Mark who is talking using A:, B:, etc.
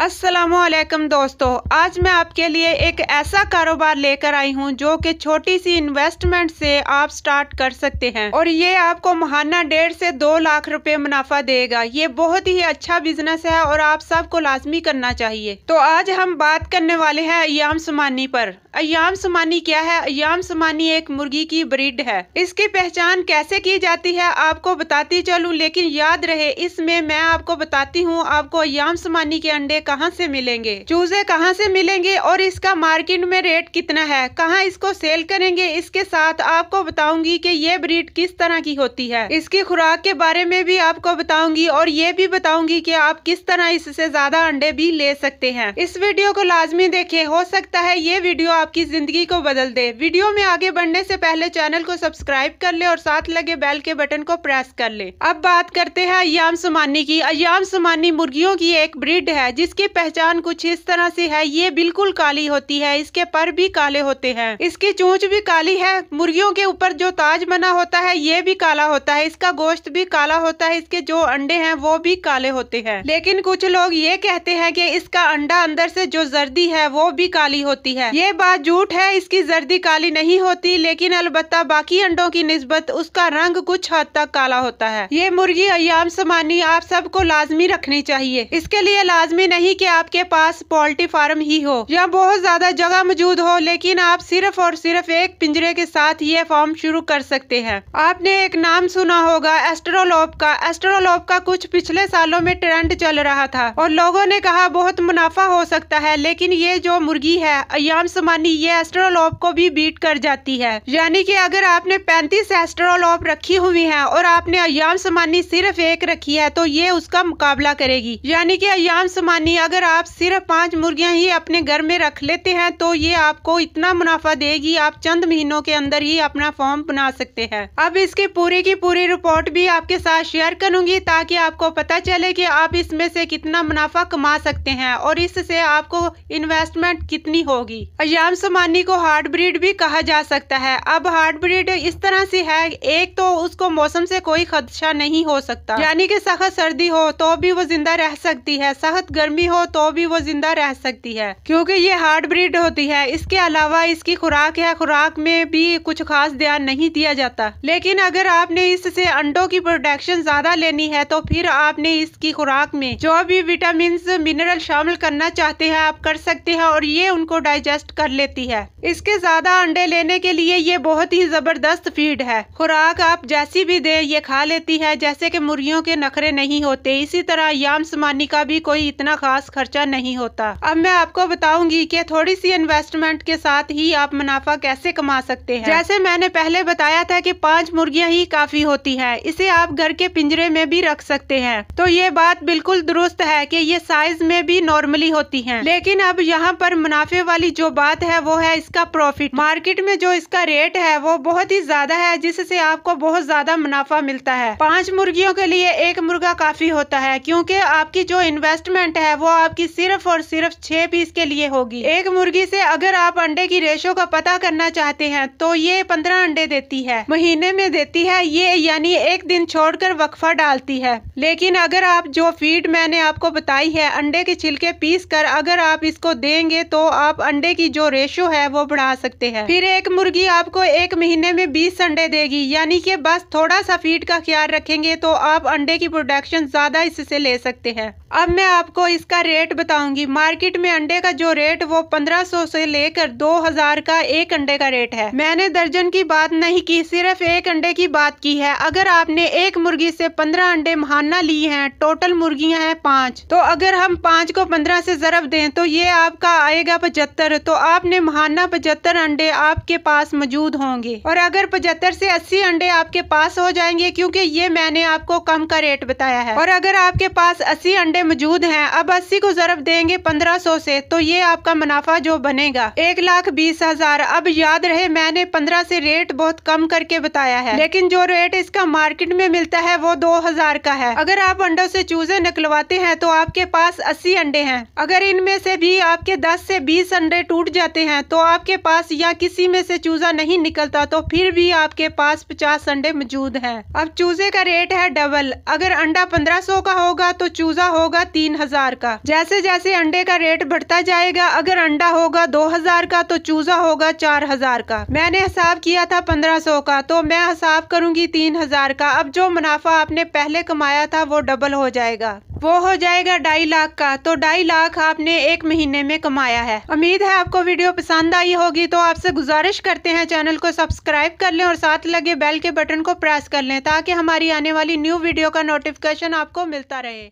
A: अस्सलामुअलैकुम दोस्तों, आज मैं आपके लिए एक ऐसा कारोबार लेकर आई हूं जो कि छोटी सी इन्वेस्टमेंट से आप स्टार्ट कर सकते हैं और ये आपको माहाना 1.5 से 2 लाख रुपए मुनाफा देगा। ये बहुत ही अच्छा बिजनेस है और आप सबको लाजमी करना चाहिए। तो आज हम बात करने वाले हैं अय्याम समानी पर। अय्याम समानी क्या है? अय्याम समानी एक मुर्गी की ब्रीड है। इसकी पहचान कैसे की जाती है आपको बताती चलूं, लेकिन याद रहे इसमें मैं आपको बताती हूँ आपको अय्याम समानी के अंडे कहाँ से मिलेंगे, चूजे कहाँ से मिलेंगे और इसका मार्केट में रेट कितना है, कहाँ इसको सेल करेंगे। इसके साथ आपको बताऊंगी कि ये ब्रीड किस तरह की होती है, इसकी खुराक के बारे में भी आपको बताऊंगी और ये भी बताऊंगी कि आप किस तरह इससे ज्यादा अंडे भी ले सकते हैं। इस वीडियो को लाजमी देखें, हो सकता है ये वीडियो आपकी जिंदगी को बदल दे। वीडियो में आगे बढ़ने से पहले चैनल को सब्सक्राइब कर ले और साथ लगे बेल के बटन को प्रेस कर ले। अब बात करते हैं अय्याम समानी की। अय्याम समानी मुर्गियों की एक ब्रीड है जिसकी पहचान कुछ इस तरह से है। ये बिल्कुल काली होती है, इसके पर भी काले होते हैं, इसकी चोंच भी काली है। मुर्गियों के ऊपर जो ताज बना होता है ये भी काला होता है, इसका गोश्त भी काला होता है, इसके जो अंडे हैं वो भी काले होते हैं। लेकिन कुछ लोग ये कहते हैं कि इसका अंडा अंदर से जो जर्दी है वो भी काली होती है। ये बात झूठ है, इसकी जर्दी काली नहीं होती, लेकिन अलबत्ता बाकी अंडों की निस्बत उसका रंग कुछ हद तक काला होता है। ये मुर्गी अय्याम समानी आप सबको लाजमी रखनी चाहिए। इसके लिए लाजमी नहीं कि आपके पास पोल्ट्री फार्म ही हो या बहुत ज्यादा जगह मौजूद हो, लेकिन आप सिर्फ और सिर्फ एक पिंजरे के साथ ये फार्म शुरू कर सकते हैं। आपने एक नाम सुना होगा एस्ट्रोलोप का। एस्ट्रोलोप का कुछ पिछले सालों में ट्रेंड चल रहा था और लोगों ने कहा बहुत मुनाफा हो सकता है, लेकिन ये जो मुर्गी है अय्याम समानी ये एस्ट्रोलोप को भी बीट कर जाती है। यानी कि अगर आपने 35 एस्ट्रोलोप रखी हुई है और आपने अय्याम समानी सिर्फ एक रखी है तो ये उसका मुकाबला करेगी। यानी कि अय्याम समानी अगर आप सिर्फ 5 मुर्गियां ही अपने घर में रख लेते हैं तो ये आपको इतना मुनाफा देगी, आप चंद महीनों के अंदर ही अपना फार्म बना सकते हैं। अब इसकी पूरी की पूरी रिपोर्ट भी आपके साथ शेयर करूंगी ताकि आपको पता चले कि आप इसमें से कितना मुनाफा कमा सकते हैं और इससे आपको इन्वेस्टमेंट कितनी होगी। अय्याम समानी को हार्ड ब्रीड भी कहा जा सकता है। अब हार्ड ब्रीड इस तरह से है, एक तो उसको मौसम से कोई खदशा नहीं हो सकता, यानी कि सख्त सर्दी हो तो भी वो जिंदा रह सकती है, सख्त गर्मी हो तो भी वो जिंदा रह सकती है, क्योंकि ये हार्ड ब्रीड होती है। इसके अलावा इसकी खुराक है, खुराक में भी कुछ खास ध्यान नहीं दिया जाता। लेकिन अगर आपने इससे अंडों की प्रोडक्शन ज्यादा लेनी है तो फिर आपने इसकी खुराक में जो भी विटामिन मिनरल शामिल करना चाहते हैं आप कर सकते हैं और ये उनको डाइजेस्ट कर लेती है। इसके ज्यादा अंडे लेने के लिए ये बहुत ही जबरदस्त फीड है। खुराक आप जैसी भी दे ये खा लेती है, जैसे कि मुर्गियों के नखरे नहीं होते। इसी तरह अय्याम समानी का भी कोई इतना खास खर्चा नहीं होता। अब मैं आपको बताऊंगी कि थोड़ी सी इन्वेस्टमेंट के साथ ही आप मुनाफा कैसे कमा सकते हैं। जैसे मैंने पहले बताया था कि 5 मुर्गियां ही काफी होती हैं, इसे आप घर के पिंजरे में भी रख सकते हैं। तो ये बात बिल्कुल दुरुस्त है कि ये साइज में भी नॉर्मली होती हैं। लेकिन अब यहाँ पर मुनाफे वाली जो बात है वो है इसका प्रॉफिट। मार्केट में जो इसका रेट है वो बहुत ही ज्यादा है, जिससे आपको बहुत ज्यादा मुनाफा मिलता है। 5 मुर्गियों के लिए एक मुर्गा काफी होता है, क्योंकि आपकी जो इन्वेस्टमेंट है वो आपकी सिर्फ और सिर्फ 6 पीस के लिए होगी। एक मुर्गी से अगर आप अंडे की रेशो का पता करना चाहते हैं तो ये 15 अंडे देती है, महीने में देती है ये, यानी एक दिन छोड़कर वक्फा डालती है। लेकिन अगर आप जो फीड मैंने आपको बताई है अंडे के छिलके पीस कर अगर आप इसको देंगे तो आप अंडे की जो रेशो है वो बढ़ा सकते हैं। फिर एक मुर्गी आपको एक महीने में 20 अंडे देगी, यानी कि बस थोड़ा सा फीड का ख्याल रखेंगे तो आप अंडे की प्रोडक्शन ज्यादा इससे ले सकते हैं। अब मैं आपको इसका रेट बताऊंगी। मार्केट में अंडे का जो रेट वो 1500 से लेकर 2000 का एक अंडे का रेट है। मैंने दर्जन की बात नहीं की, सिर्फ एक अंडे की बात की है। अगर आपने एक मुर्गी से 15 अंडे माहाना लिए हैं, टोटल मुर्गियां हैं 5, तो अगर हम 5 को 15 से ज़रब दें तो ये आपका आएगा 75। तो आपने माहाना 75 अंडे आपके पास मौजूद होंगे और अगर 75 से 80 अंडे आपके पास हो जाएंगे, क्योंकि ये मैंने आपको कम का रेट बताया है। और अगर आपके पास 80 अंडे मौजूद हैं, अब 80 को ज़रब देंगे 1500 से तो ये आपका मुनाफा जो बनेगा 1,20,000। अब याद रहे मैंने 15 से रेट बहुत कम करके बताया है, लेकिन जो रेट इसका मार्केट में मिलता है वो 2000 का है। अगर आप अंडों से चूजे निकलवाते हैं तो आपके पास 80 अंडे हैं। अगर इनमें से भी आपके 10 से 20 अंडे टूट जाते हैं तो आपके पास या किसी में से चूजा नहीं निकलता तो फिर भी आपके पास 50 अंडे मौजूद हैं। अब चूजे का रेट है डबल। अगर अंडा 1500 का होगा तो चूजा होगा होगा 3000 का। जैसे जैसे अंडे का रेट बढ़ता जाएगा, अगर अंडा होगा 2000 का तो चूजा होगा 4000 का। मैंने हिसाब किया था 1500 का, तो मैं हिसाब करूंगी 3000 का। अब जो मुनाफा आपने पहले कमाया था वो डबल हो जाएगा, वो हो जाएगा 2.5 लाख का। तो 2.5 लाख आपने 1 महीने में कमाया है। उम्मीद है आपको वीडियो पसंद आई होगी। तो आपसे गुजारिश करते हैं चैनल को सब्सक्राइब कर लें और साथ लगे बेल के बटन को प्रेस कर लें ताकि हमारी आने वाली न्यू वीडियो का नोटिफिकेशन आपको मिलता रहे।